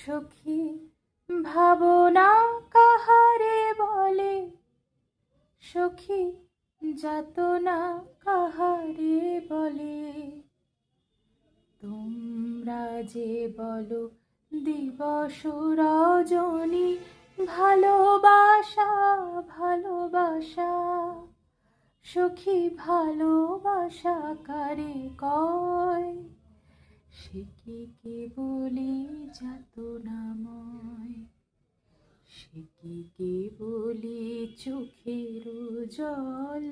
সখী ভাবনা কাহারে বলে, সখী যাতনা কাহারে বলে। তোমরা যে বলো দিবস রজনী, ভালোবাসা ভালোবাসা, সখী ভালোবাসা কারে কয়? সে কি কেবলি যাতনাময়, সে কি কেবলি চোখের জল,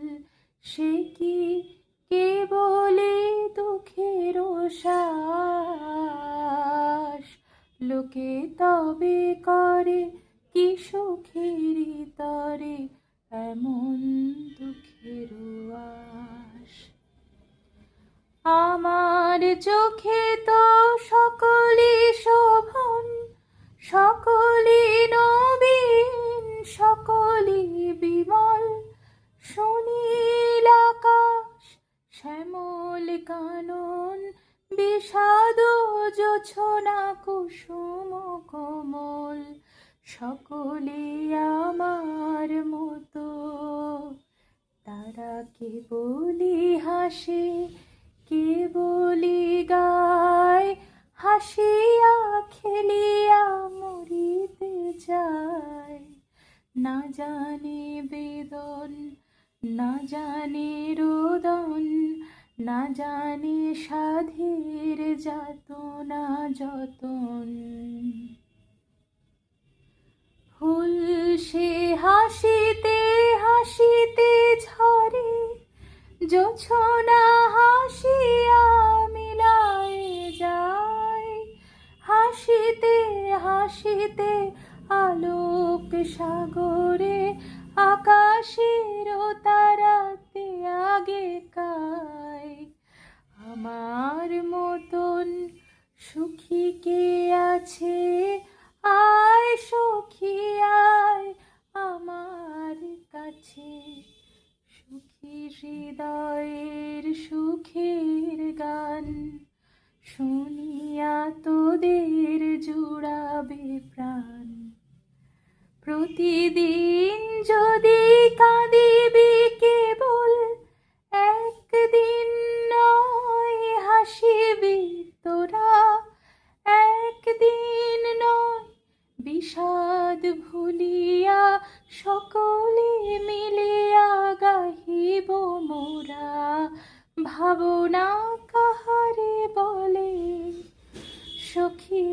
সে কি কেবলি দুঃখের শ্বাস। লোকে তবে করে কি সুখেরই তরে এমন দুঃখের আশ। আমার চোখে তো সকলই শোভন, সকলই নবীন, সকলই বিমল। সুনীল আকাশ, শ্যামল কানন, বিষাদ জোছনা কুসুম কোমল, সকলে আমার মতো। তারা কেবলি হাসে, কেবলি গায়, হাসিয়া খেলিয়া মরিতে যায়। না জানে বেদন, না জানে রোদন, না জানে সাধের যাতনা যতন। ফুল সে হাসিতে হাসিতে ঝরে, জোছনা হাসিয়া মিলায় যায়। হাসিতে হাসিতে আলোক সাগরে, আকাশের তারাতে আগে কায়। আমার মতন সুখী কে আছে? আয় সখী আয় আমার কাছে। সুখী হৃদয়ের সুখের গান শুনিয়া তোদের জুড়াবে প্রাণ। প্রতিদিন যদি কাঁদিবি কেবল, একদিন নয় হাসিবি তোরা। একদিন নয় বিষাদ ভুলিয়া, সকলে মিলিয়া গাহিব মোরা। ভাবনা কাহারে বলে, সখী